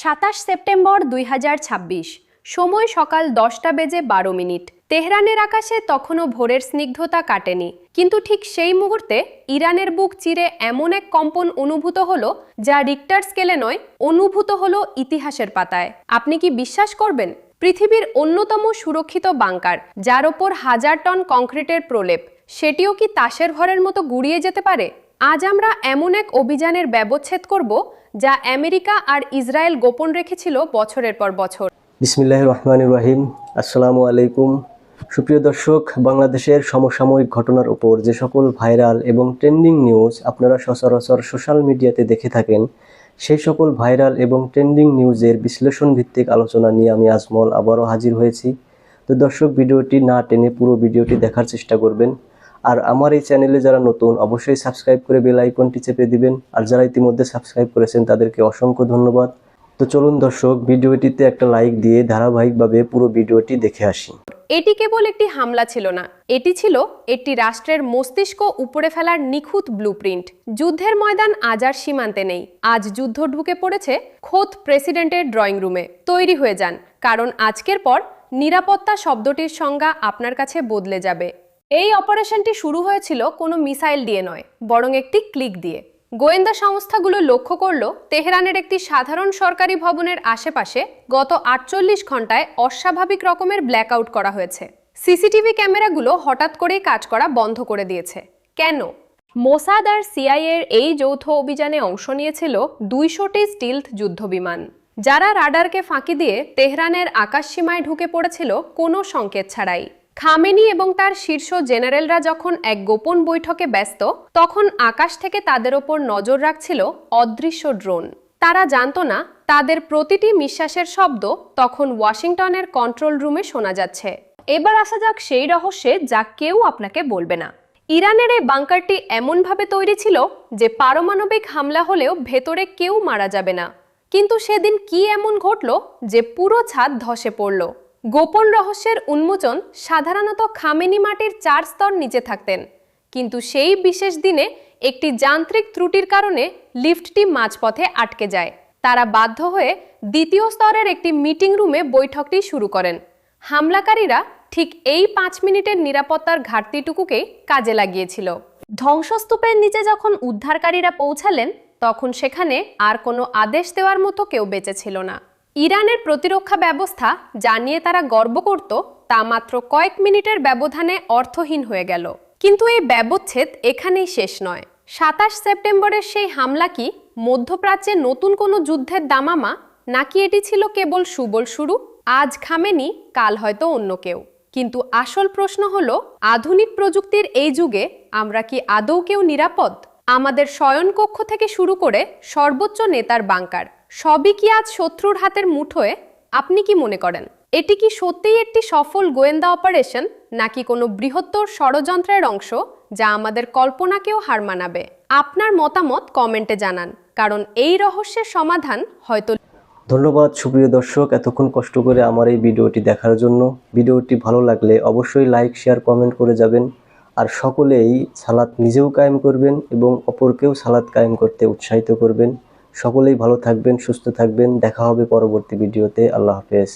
27 September 2026, সময় সকাল 10:12। তেহরানের আকাশে তখনও ভোরের স্নিগ্ধতা কাটেনি, কিন্তু ঠিক সেই মুহূর্তে ইরানের বুক চিরে এমন এক কম্পন অনুভূত হলো যা রিক্টার স্কেলে নয়, অনুভূত হলো ইতিহাসের পাতায়। আপনি কি বিশ্বাস করবেন, পৃথিবীর অন্যতম সুরক্ষিত বাংকার, যার ওপর 1000 টন কংক্রিটের প্রলেপ, সেটিও কি তাসের ঘরের মতো গুড়িয়ে যেতে পারে? আজ আমরা এমন এক অভিযানের ব্যবচ্ছেদ করব যা আমেরিকা আর ইসরায়েল গোপন রেখেছিল বছরের পর বছর। বিসমিল্লাহির রহমানির রহিম। আসসালামু আলাইকুম। সুপ্রিয় দর্শক, বাংলাদেশের সমসাময়িক ঘটনার উপর যে সকল ভাইরাল এবং ট্রেন্ডিং নিউজ আপনারা সচরাচর সোশ্যাল মিডিয়াতে দেখে থাকেন, সেই সকল ভাইরাল এবং ট্রেন্ডিং নিউজের বিশ্লেষণ ভিত্তিক আলোচনা নিয়ে আমি আজমল আবারও হাজির হয়েছি। তো দর্শক, ভিডিওটি না টেনে পুরো ভিডিওটি দেখার চেষ্টা করবেন। আর আমার এই চ্যানেলে যারা নতুন, অবশ্যই সাবস্ক্রাইব করে বেল আইকনটি চেপে দিবেন। আর যারা ইতিমধ্যে সাবস্ক্রাইব করেছেন তাদেরকে অসংখ্য ধন্যবাদ। তো চলুন দর্শক, ভিডিওটিতে একটা লাইক দিয়ে ধারাবাহিকভাবে পুরো ভিডিওটি দেখে আসি। এটি কেবল একটি হামলা ছিল না, এটি ছিল একটি রাষ্ট্রের মস্তিষ্ক উপড়ে ফেলার নিখুঁত ব্লুপ্রিন্ট। যুদ্ধের ময়দান আজ আর সীমান্তে নেই। আজ যুদ্ধ ঢুকে পড়েছে খোদ প্রেসিডেন্টের ড্রয়িং রুমে। তৈরি হয়ে যান, কারণ আজকের পর নিরাপত্তা শব্দটির সংজ্ঞা আপনার কাছে বদলে যাবে। এই অপারেশনটি শুরু হয়েছিল কোনো মিসাইল দিয়ে নয়, বরং একটি ক্লিক দিয়ে। গোয়েন্দা সংস্থাগুলো লক্ষ্য করল তেহরানের একটি সাধারণ সরকারি ভবনের আশেপাশে গত 48 ঘন্টায় অস্বাভাবিক রকমের ব্ল্যাকআউট করা হয়েছে। সিসিটিভি ক্যামেরাগুলো হঠাৎ করেই কাজ করা বন্ধ করে দিয়েছে। কেন? মোসাদ আর সিআইএর এই যৌথ অভিযানে অংশ নিয়েছিল 200টি স্টিলথ যুদ্ধবিমান, যারা রাডারকে ফাঁকি দিয়ে তেহরানের আকাশসীমায় ঢুকে পড়েছিল কোনো সংকেত ছাড়াই। খামেনি এবং তার শীর্ষ জেনারেলরা যখন এক গোপন বৈঠকে ব্যস্ত, তখন আকাশ থেকে তাদের ওপর নজর রাখছিল অদৃশ্য ড্রোন। তারা জানতো না তাদের প্রতিটি নিঃশ্বাসের শব্দ তখন ওয়াশিংটনের কন্ট্রোল রুমে শোনা যাচ্ছে। এবার আসা যাক সেই রহস্যে যা কেউ আপনাকে বলবে না। ইরানের এই বাংকারটি এমনভাবে তৈরি ছিল যে পারমাণবিক হামলা হলেও ভেতরে কেউ মারা যাবে না। কিন্তু সেদিন কি এমন ঘটল যে পুরো ছাদ ধসে পড়ল? গোপন রহস্যের উন্মোচন। সাধারণত খামেনি মাটির 4 স্তর নিচে থাকতেন, কিন্তু সেই বিশেষ দিনে একটি যান্ত্রিক ত্রুটির কারণে লিফটটি মাঝপথে আটকে যায়। তারা বাধ্য হয়ে দ্বিতীয় স্তরের একটি মিটিং রুমে বৈঠকটি শুরু করেন। হামলাকারীরা ঠিক এই 5 মিনিটের নিরাপত্তার ঘাটতিটুকুকেই কাজে লাগিয়েছিল। ধ্বংসস্তূপের নিচে যখন উদ্ধারকারীরা পৌঁছালেন, তখন সেখানে আর কোনো আদেশ দেওয়ার মতো কেউ বেঁচে ছিল না। ইরানের প্রতিরক্ষা ব্যবস্থা যা নিয়ে তারা গর্ব করত, তা মাত্র কয়েক মিনিটের ব্যবধানে অর্থহীন হয়ে গেল। কিন্তু এই ব্যবচ্ছেদ এখানেই শেষ নয়। 27 সেপ্টেম্বরের সেই হামলা কি মধ্যপ্রাচ্যে নতুন কোনো যুদ্ধের দামামা, নাকি এটি ছিল কেবল সুবল শুরু? আজ খামেনি, কাল হয়তো অন্য কেউ। কিন্তু আসল প্রশ্ন হলো, আধুনিক প্রযুক্তির এই যুগে আমরা কি আদৌ কেউ নিরাপদ? আমাদের শয়নকক্ষ থেকে শুরু করে সর্বোচ্চ নেতার বাংকার, সবই কি আজ শত্রুর হাতের মুঠোয়? আপনি কি মনে করেন, এটি কি সত্যিই একটি সফল গোয়েন্দা অপারেশন, নাকি কোনো বৃহত্তর ষড়যন্ত্রের অংশ যা আমাদের কল্পনাকেও হার মানাবে? আপনার মতামত কমেন্টে জানান, কারণ এই রহস্যের সমাধান হয়তো। ধন্যবাদ সুপ্রিয় দর্শক, এতক্ষণ কষ্ট করে আমার এই ভিডিওটি দেখার জন্য। ভিডিওটি ভালো লাগলে অবশ্যই লাইক, শেয়ার, কমেন্ট করে যাবেন। আর সকলেই সালাত নিজেও কায়েম করবেন এবং অপরকেও সালাত কায়েম করতে উৎসাহিত করবেন। সকলেই ভালো থাকবেন, সুস্থ থাকবেন। দেখা হবে পরবর্তী ভিডিওতে। আল্লাহ হাফেজ।